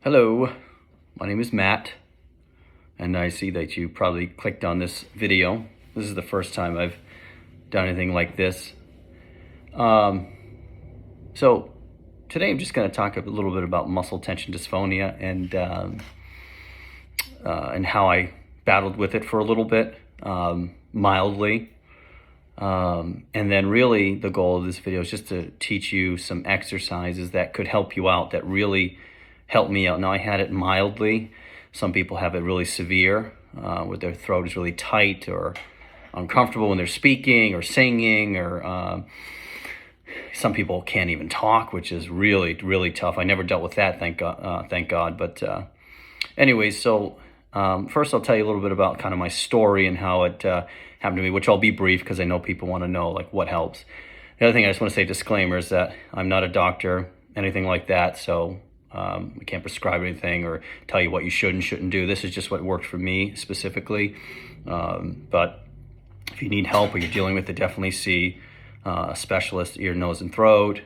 Hello, my name is Matt, and I see that you probably clicked on this video. This is the first time I've done anything like this. So today I'm just going to talk a little bit about muscle tension dysphonia and how I battled with it for a little bit, mildly. And then really the goal of this video is just to teach you some exercises that could help you out, that really helped me out. Now, I had it mildly. Some people have it really severe, where their throat is really tight or uncomfortable when they're speaking or singing, or some people can't even talk, which is really, really tough. I never dealt with that, thank God. But anyways, so first I'll tell you a little bit about kind of my story and how it happened to me, which I'll be brief because I know people want to know like what helps. The other thing I just want to say, disclaimer, is that I'm not a doctor, anything like that, so I can't prescribe anything or tell you what you should and shouldn't do. This is just what worked for me specifically. But if you need help or you're dealing with it, definitely see a specialist, ear, nose, and throat,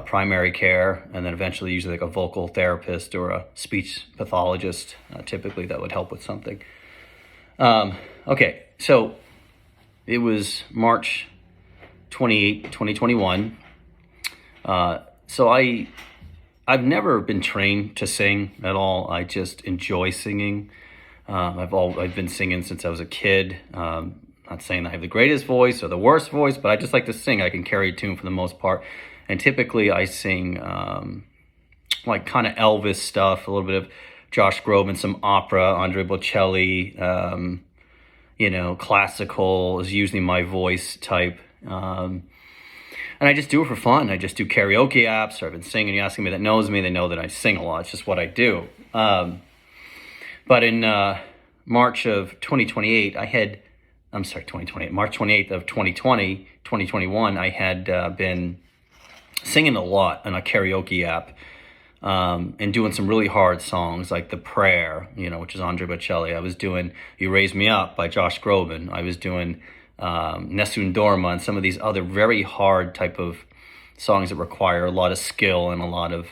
primary care, and then eventually usually like a vocal therapist or a speech pathologist, typically that would help with something. Okay, so it was March 28, 2021. So I've never been trained to sing at all. I just enjoy singing. I've been singing since I was a kid. Not saying I have the greatest voice or the worst voice, but I just like to sing. I can carry a tune for the most part. And typically I sing like kind of Elvis stuff, a little bit of Josh Groban, some opera, Andre Bocelli, classical is usually my voice type. And I just do it for fun. I just do karaoke apps, or I've been singing. You ask somebody that knows me, they know that I sing a lot. It's just what I do. But in March of 2028, March 28th of 2021, I had been singing a lot on a karaoke app and doing some really hard songs like The Prayer, which is Andre Bocelli. I was doing You Raise Me Up by Josh Groban. I was doing Nessun Dorma and some of these other very hard type of songs that require a lot of skill and a lot of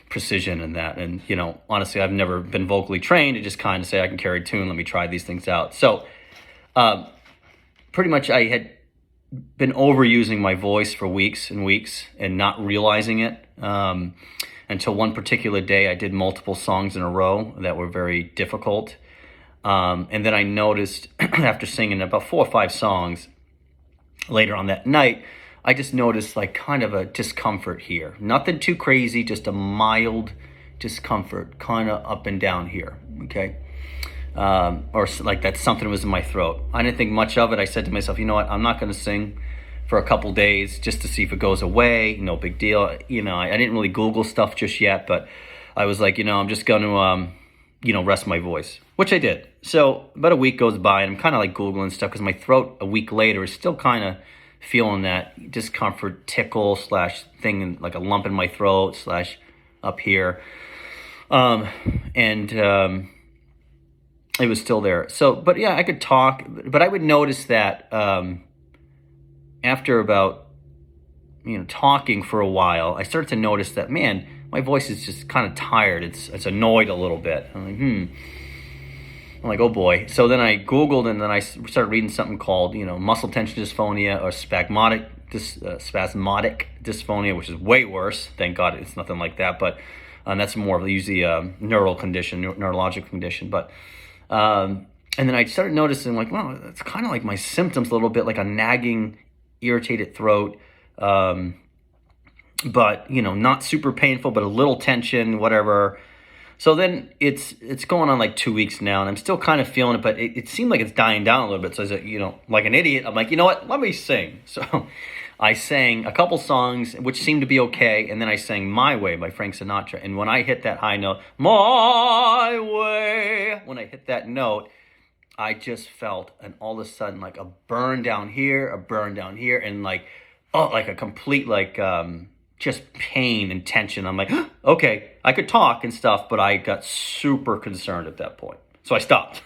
precision in that. And, honestly, I've never been vocally trained to just kind of say I can carry a tune, let me try these things out. So pretty much I had been overusing my voice for weeks and weeks and not realizing it until one particular day I did multiple songs in a row that were very difficult. And then I noticed after singing about 4 or 5 songs later on that night, I just noticed like kind of a discomfort here. Nothing too crazy, just a mild discomfort kind of up and down here, okay? Or like that something was in my throat. I didn't think much of it. I said to myself, you know what, I'm not going to sing for a couple days just to see if it goes away. No big deal. I didn't really Google stuff just yet, but I was like, I'm just going to, rest my voice, which I did. So about a week goes by, and I'm kind of like Googling stuff because my throat a week later is still kind of feeling that discomfort, tickle / thing, like a lump in my throat / up here. And it was still there. So, but yeah, I could talk, but I would notice that after about, talking for a while, I started to notice that, man, my voice is just kind of tired. It's annoyed a little bit. I'm like, oh boy. So then I Googled, and then I started reading something called, muscle tension dysphonia or spasmodic dysphonia, which is way worse. Thank God it's nothing like that. But that's more of usually a neurological condition. But and then I started noticing like, well, it's kind of like my symptoms a little bit, like a nagging, irritated throat. But not super painful, but a little tension, whatever. So then it's going on like 2 weeks now, and I'm still kind of feeling it, but it seemed like it's dying down a little bit. So I was like an idiot, I'm like, you know what, let me sing. So I sang a couple songs, which seemed to be okay, and then I sang My Way by Frank Sinatra. And when I hit that high note, My Way, when I hit that note, I just felt, and all of a sudden, like a burn down here, and like a complete just pain and tension. I'm like, okay, I could talk and stuff, but I got super concerned at that point. So I stopped.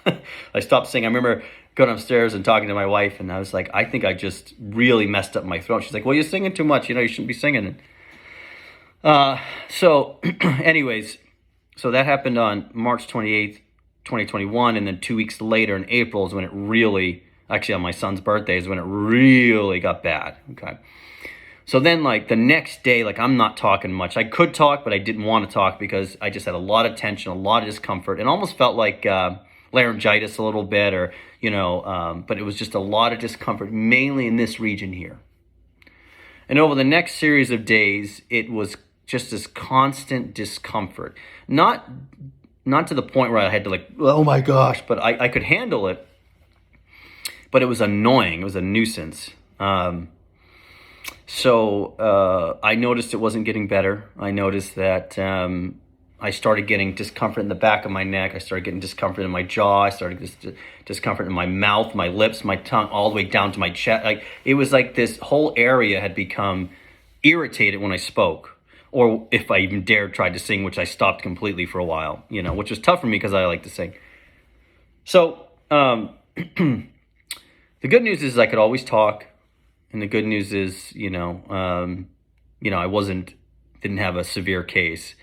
I stopped singing. I remember going upstairs and talking to my wife, and I was like, I think I just really messed up my throat. She's like, well, you're singing too much. You shouldn't be singing. So anyways, So that happened on March 28th, 2021. And then 2 weeks later in April is when it really, actually on my son's birthday, is when it really got bad. Okay. So then like the next day, like I'm not talking much. I could talk, but I didn't want to talk because I just had a lot of tension, a lot of discomfort, and almost felt like laryngitis a little bit, or, but it was just a lot of discomfort, mainly in this region here. And over the next series of days, it was just this constant discomfort. Not to the point where I had to like, oh my gosh, but I could handle it. But it was annoying. It was a nuisance. So I noticed it wasn't getting better. I noticed that I started getting discomfort in the back of my neck. I started getting discomfort in my jaw. I started getting discomfort in my mouth, my lips, my tongue, all the way down to my chest. Like it was like this whole area had become irritated when I spoke, or if I even dared try to sing, which I stopped completely for a while. Which was tough for me because I like to sing. So the good news is I could always talk. And the good news is, I didn't have a severe case.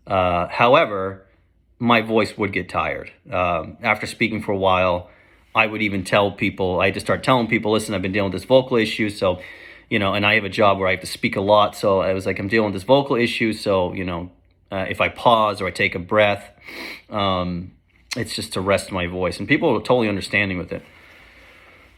However, my voice would get tired. After speaking for a while, I would even tell people, I had to start telling people, listen, I've been dealing with this vocal issue. So, and I have a job where I have to speak a lot. So I was like, I'm dealing with this vocal issue. So, if I pause or I take a breath, it's just to rest my voice. And people are totally understanding with it.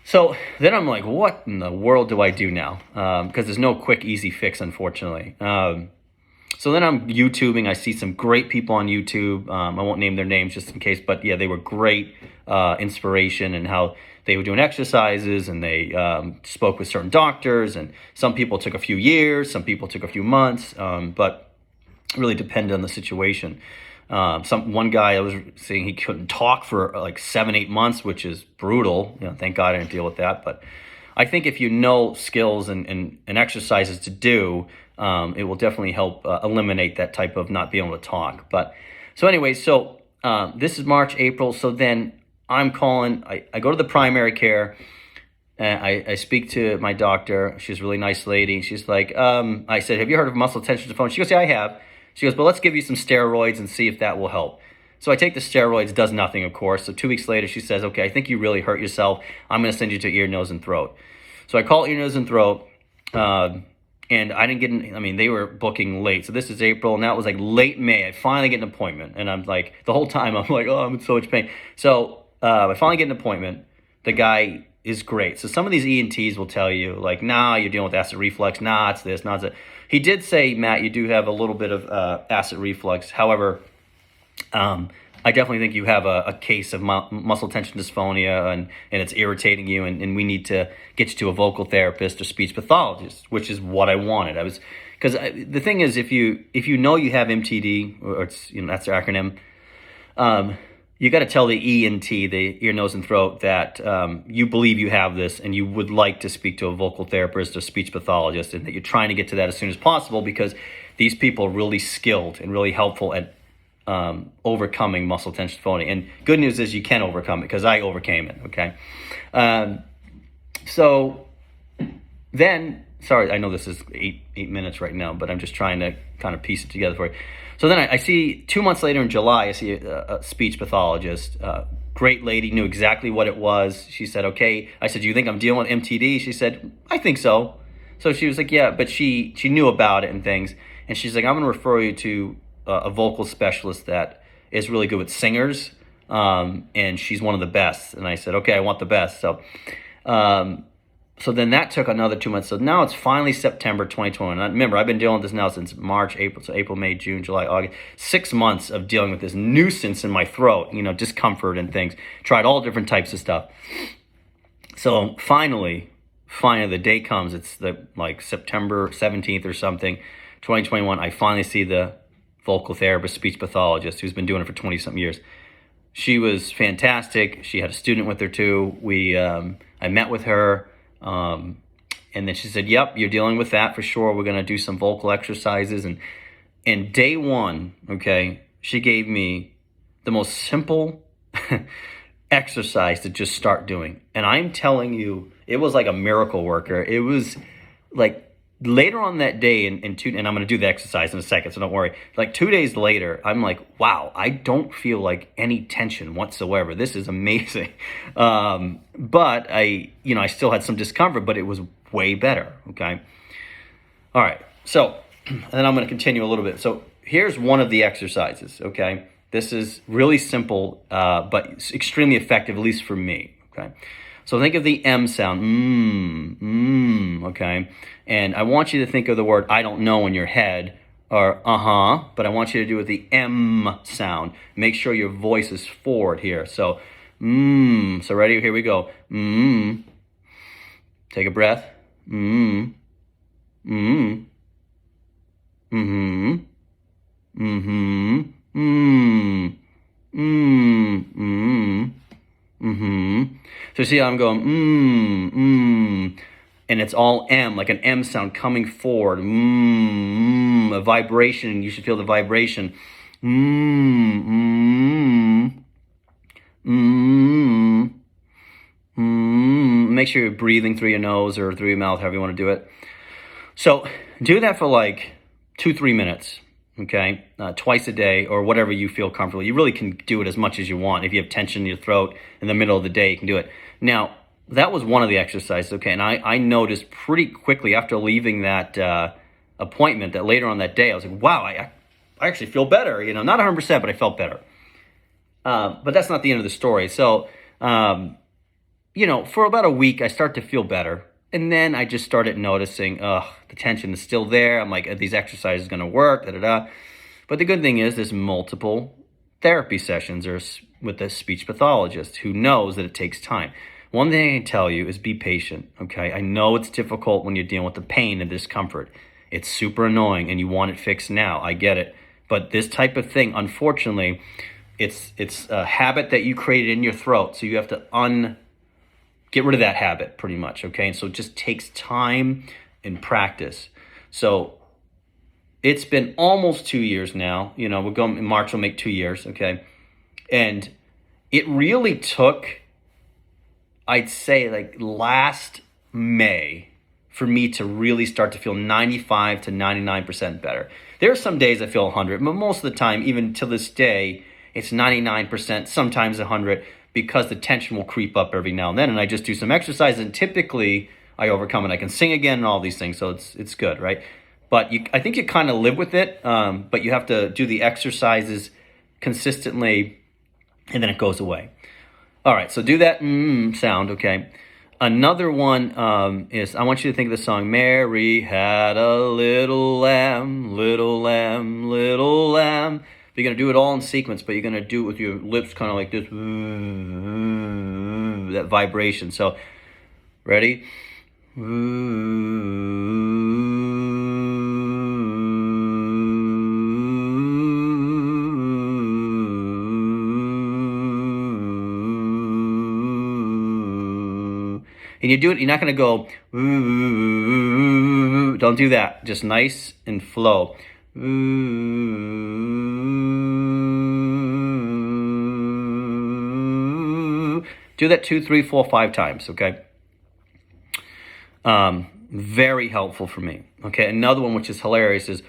So then I'm like, what in the world do I do now? Because there's no quick, easy fix, unfortunately. So then I'm YouTubing. I see some great people on YouTube. I won't name their names just in case, but yeah, they were great inspiration in how they were doing exercises, and they spoke with certain doctors. And some people took a few years, some people took a few months, but it really depended on the situation. One guy I was saying he couldn't talk for like 7-8 months, which is brutal. Thank God I didn't deal with that. But I think if you know skills and exercises to do, it will definitely help eliminate that type of not being able to talk. But so anyway, this is March, April. So then I'm calling. I go to the primary care. And I speak to my doctor. She's a really nice lady. She's like, I said, have you heard of muscle tension dephone? She goes, yeah, I have. She goes, but let's give you some steroids and see if that will help. So I take the steroids, does nothing, of course. So 2 weeks later, she says, okay, I think you really hurt yourself. I'm going to send you to ear, nose, and throat. So I call ear, nose, and throat, and I didn't get they were booking late. So this is April, and that was like late May. I finally get an appointment, and I'm like, the whole time I'm like, oh, I'm in so much pain. So I finally get an appointment. The guy is great. So some of these ENTs will tell you, like, nah, you're dealing with acid reflux. Nah, it's this, nah, it's that. He did say, Matt, you do have a little bit of acid reflux. However, I definitely think you have a case of muscle tension dysphonia, and it's irritating you, and we need to get you to a vocal therapist or speech pathologist, which is what I wanted. Because the thing is, if you know you have MTD, or it's, that's their acronym, you got to tell the ENT, the ear, nose, and throat, that you believe you have this and you would like to speak to a vocal therapist or speech pathologist, and that you're trying to get to that as soon as possible, because these people are really skilled and really helpful at overcoming muscle tension dysphonia. And good news is you can overcome it, because I overcame it, okay? So then, sorry, I know this is eight minutes right now, but I'm just trying to kind of piece it together for you. So then I see 2 months later in July, I see a speech pathologist, great lady, knew exactly what it was. She said, okay. I said, do you think I'm dealing with MTD? She said, I think so. So she was like, yeah, but she knew about it and things. And she's like, I'm going to refer you to a vocal specialist that is really good with singers. And she's one of the best. And I said, okay, I want the best. So then that took another 2 months. So now it's finally September 2021. Remember, I've been dealing with this now since March, April. So April, May, June, July, August. 6 months of dealing with this nuisance in my throat, discomfort and things. Tried all different types of stuff. So finally, the day comes. It's September 17th or something, 2021. I finally see the vocal therapist, speech pathologist, who's been doing it for 20-something years. She was fantastic. She had a student with her too. I met with her. And then she said, yep, you're dealing with that for sure. We're going to do some vocal exercises. And day one, okay, she gave me the most simple exercise to just start doing. And I'm telling you, it was like a miracle worker. It was like later on that day, and I'm going to do the exercise in a second, so don't worry. Like 2 days later, I'm like, wow, I don't feel like any tension whatsoever. This is amazing. But I still had some discomfort, but it was way better. Okay. All right. So, and then I'm going to continue a little bit. So here's one of the exercises. Okay. This is really simple, but extremely effective, at least for me. Okay. So think of the M sound, okay? And I want you to think of the word I don't know in your head, or but I want you to do it with the M sound. Make sure your voice is forward here. So, so ready? Here we go. Take a breath. So see how I'm going, and it's all M, like an M sound coming forward, a vibration. You should feel the vibration, Make sure you're breathing through your nose or through your mouth, however you want to do it. So do that for like 2-3 minutes. Okay, twice a day or whatever you feel comfortable. You really can do it as much as you want. If you have tension in your throat in the middle of the day, you can do it. Now, that was one of the exercises, okay, and I noticed pretty quickly after leaving that appointment that later on that day, I was like, wow, I actually feel better. Not 100%, but I felt better. But that's not the end of the story. So, for about a week, I start to feel better. And then I just started noticing, the tension is still there. I'm like, are these exercises going to work? But the good thing is there's multiple therapy sessions with a speech pathologist who knows that it takes time. One thing I can tell you is be patient, okay? I know it's difficult when you're dealing with the pain and discomfort. It's super annoying and you want it fixed now. I get it. But this type of thing, unfortunately, it's a habit that you created in your throat. So you have to get rid of that habit pretty much, okay? And so it just takes time and practice. So it's been almost 2 years now. We're going in March, we'll make 2 years, okay? And it really took, I'd say, like last May for me to really start to feel 95 to 99% better. There are some days I feel 100, but most of the time, even to this day, it's 99%, sometimes 100, because the tension will creep up every now and then. And I just do some exercise, and typically I overcome it. I can sing again and all these things, so it's good, right? But I think you kind of live with it, but you have to do the exercises consistently, and then it goes away. All right, so do that sound, okay? Another one is, I want you to think of the song, Mary had a little lamb, little lamb, little lamb. You're going to do it all in sequence, but you're going to do it with your lips kind of like this, that vibration. So, ready? And you do it, you're not going to go, don't do that. Just nice and flow. Do that 2, 3, 4, 5 times, okay? Very helpful for me. Okay, another one which is hilarious is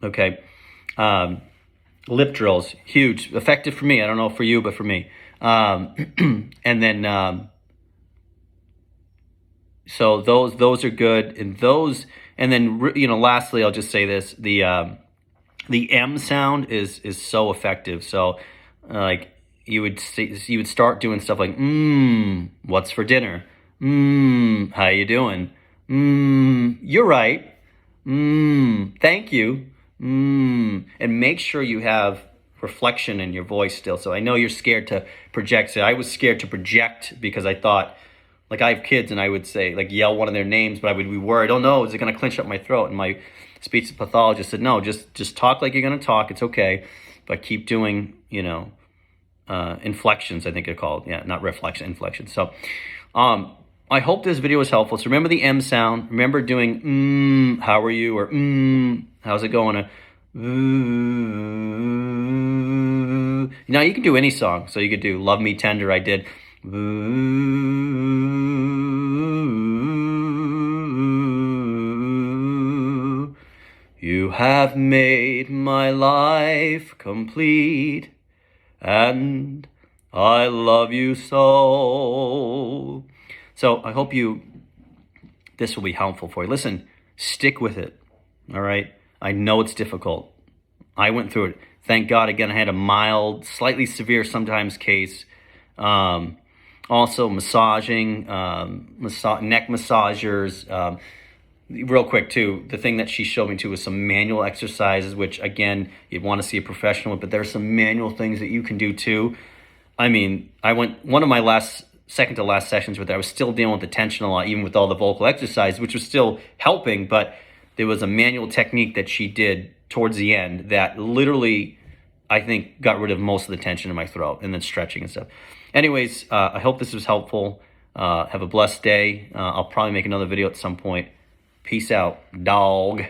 okay. Lip drills, huge, effective for me. I don't know for you, but for me. And then so those are good, and then lastly, I'll just say this: the M sound is so effective. So like you would start doing stuff like what's for dinner? How you doing? You're right. Thank you. And make sure you have reflection in your voice still. So I know you're scared to project. So I was scared to project because I thought, like, I have kids and I would say, like, yell one of their names, but I would be worried, oh no, is it going to clench up my throat? And my speech pathologist said, no, just talk like you're going to talk. It's okay. But keep doing, inflections, I think they're called. Yeah, not reflection, inflections. So I hope this video was helpful. So remember the M sound. Remember doing how are you, or how's it going? Ooh. Now you can do any song. So you could do Love Me Tender, I did. Ooh. You have made my life complete, and I love you so. So I hope this will be helpful for you. Listen, stick with it, all right? I know it's difficult. I went through it. Thank God, again, I had a mild, slightly severe sometimes case. Also massaging, neck massagers. Real quick too, the thing that she showed me too was some manual exercises, which again, you'd want to see a professional with, but there's some manual things that you can do too. I mean, I went, one of my second to last sessions with her, I was still dealing with the tension a lot, even with all the vocal exercise, which was still helping, but there was a manual technique that she did towards the end that literally, I think, got rid of most of the tension in my throat, and then stretching and stuff. Anyways, I hope this was helpful. Have a blessed day. I'll probably make another video at some point. Peace out, dog.